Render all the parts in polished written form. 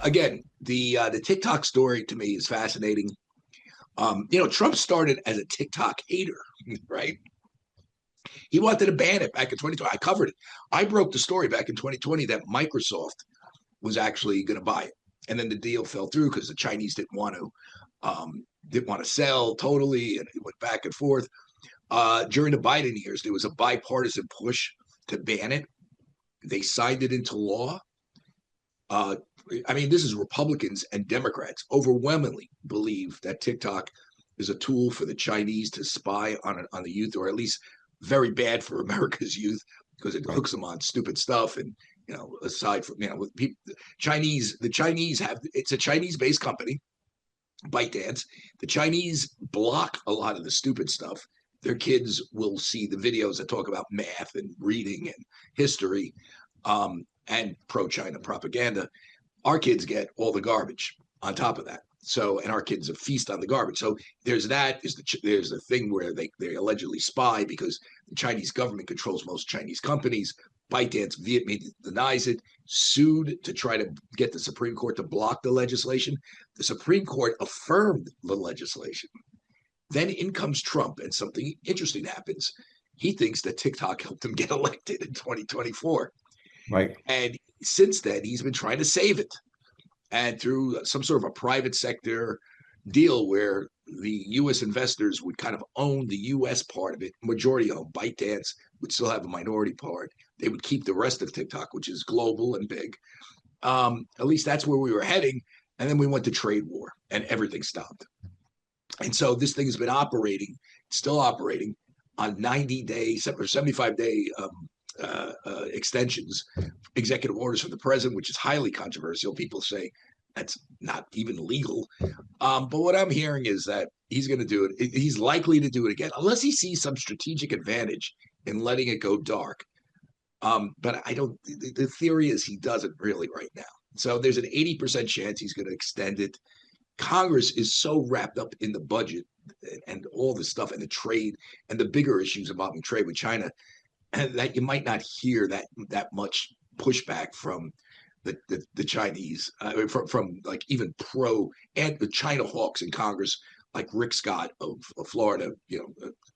Again, the TikTok story to me is fascinating. Trump started as a TikTok hater, right? He wanted to ban it back in 2020. I covered it. I broke the story back in 2020 that Microsoft was actually going to buy it, and then the deal fell through because the Chinese didn't want to sell totally, and it went back and forth. During the Biden years, there was a bipartisan push to ban it. They signed it into law. Uh, this is Republicans and Democrats overwhelmingly believe that TikTok is a tool for the Chinese to spy on the youth, or at least very bad for America's youth because it hooks them on stupid stuff. And aside from with people, the Chinese have it's a Chinese-based company, ByteDance. The Chinese block a lot of the stupid stuff. Their kids will see the videos that talk about math and reading and history, and pro-China propaganda. Our kids get all the garbage on top of that. So, and our kids feast on the garbage. So there's that. There's the thing where they allegedly spy because the Chinese government controls most Chinese companies. ByteDance vehemently denies it, sued to try to get the Supreme Court to block the legislation. The Supreme Court affirmed the legislation. Then in comes Trump, and something interesting happens. He thinks that TikTok helped him get elected in 2024. Right. And since then, he's been trying to save it. And through some sort of a private sector deal where the U.S. investors would kind of own the U.S. part of it, majority owned. ByteDance would still have a minority part. They would keep the rest of TikTok, which is global and big. At least that's where we were heading. And then we went to trade war and everything stopped. And so this thing has been operating, still operating on 90-day or 75-day extensions, executive orders from the president, which is highly controversial. People say that's not even legal. But what I'm hearing is that he's going to do it. He's likely to do it again, unless he sees some strategic advantage in letting it go dark. But I don't, the theory is he doesn't really right now. So there's an 80% chance he's going to extend it. Congress is so wrapped up in the budget and all this stuff and the trade and the bigger issues involving trade with China, and that you might not hear that much pushback from the Chinese, from like even pro and the China hawks in Congress, like Rick Scott of Florida,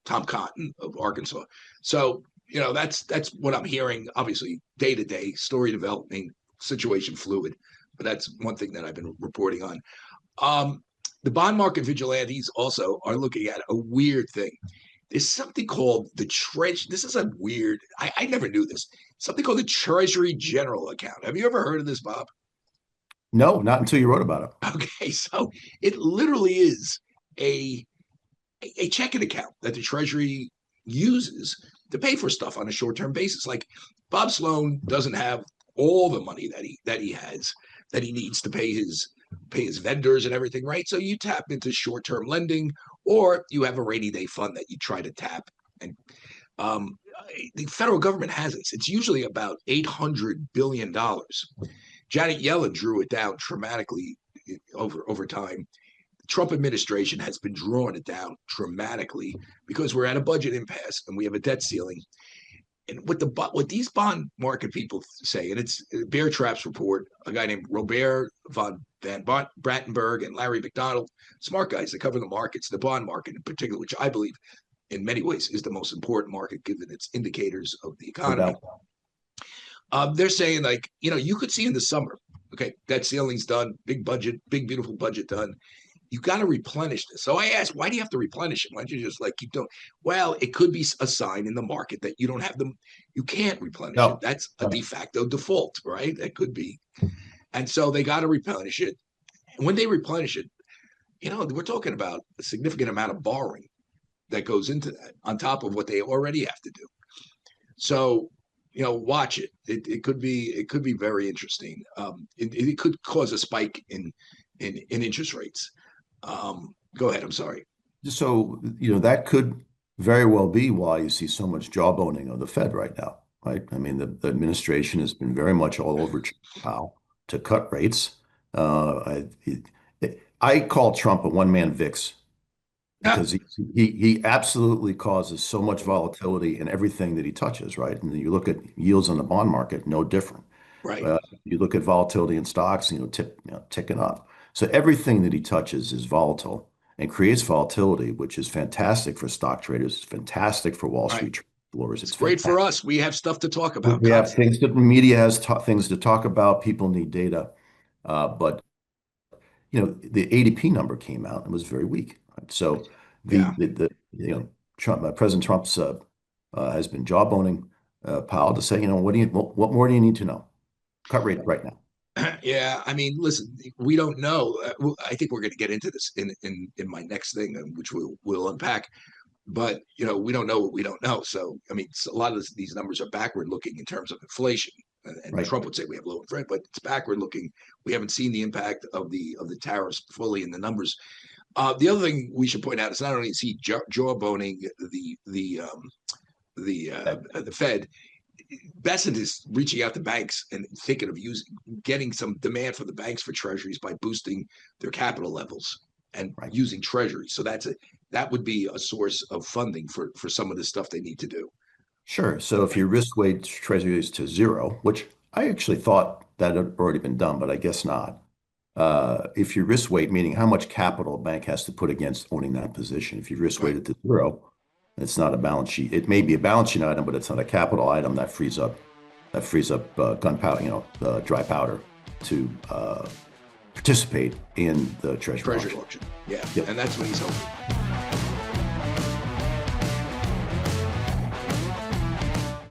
Tom Cotton of Arkansas. So that's what I'm hearing. Obviously, day to day, story developing, situation fluid, but that's one thing that I've been reporting on. The bond market vigilantes also are looking at a weird thing. There's something called the Treasury. This is a weird, I never knew this. Something called the Treasury General Account. Have you ever heard of this, Bob? No, not until you wrote about it. Okay, so it literally is a checking account that the Treasury uses to pay for stuff on a short-term basis. Like Bob Sloan doesn't have all the money that he needs to pay his vendors and everything, right? So you tap into short-term lending, or you have a rainy day fund that you try to tap. And the federal government has this. It's usually about $800 billion. Janet Yellen drew it down dramatically over time. The Trump administration has been drawing it down dramatically because we're at a budget impasse and we have a debt ceiling. And what these bond market people say, and it's Bear Traps report, a guy named Robert van Brandenburg and Larry McDonald, smart guys that cover the markets, the bond market in particular, which I believe in many ways is the most important market given its indicators of the economy. They're saying you could see in the summer, okay, debt ceiling's done, big budget, big, beautiful budget done. You got to replenish this. So I asked, why do you have to replenish it? Why don't you just keep doing? Well, it could be a sign in the market that you don't have them. You can't replenish it. That's a de facto default, right? That could be. And so they got to replenish it. And when they replenish it, we're talking about a significant amount of borrowing that goes into that on top of what they already have to do. So, watch it. It could be very interesting. It could cause a spike in interest rates. Go ahead. I'm sorry. So, that could very well be why you see so much jawboning of the Fed right now, right? I mean, the administration has been very much all over Powell to cut rates. I call Trump a one-man VIX because he absolutely causes so much volatility in everything that he touches, right? And you look at yields on the bond market, no different. Right. You look at volatility in stocks, ticking up. So everything that he touches is volatile and creates volatility, which is fantastic for stock traders. It's fantastic for Wall Right. Street explorers. It's It's great for fantastic. us. We have stuff to talk about We have constantly. things that media has things to talk about. People need data. But the ADP number came out and was very weak. Right? So Yeah. Trump, President Trump's has been jawboning Powell to say, what more do you need to know? Cut rate right now. Yeah, I mean, listen, we don't know. I think we're going to get into this in my next thing, which we'll unpack. But we don't know what we don't know. So I mean, a lot of these numbers are backward looking in terms of inflation, and Right. Trump would say we have low inflation, but it's backward looking. We haven't seen the impact of the tariffs fully in the numbers. The other thing we should point out is not only is he jawboning the Fed, Bessent is reaching out to banks and thinking of getting some demand for the banks for treasuries by boosting their capital levels and Right. using treasuries. So that would be a source of funding for some of the stuff they need to do. Sure. So if you risk weight treasuries to zero, which I actually thought that had already been done, but I guess not. If you risk weight, meaning how much capital a bank has to put against owning that position, if you risk weight Right. it to zero, it's not a balance sheet. It may be a balance sheet item, but it's not a capital item that frees up gunpowder, dry powder to participate in the treasury Treasury auction. auction. Yeah. Yep. And that's what he's hoping.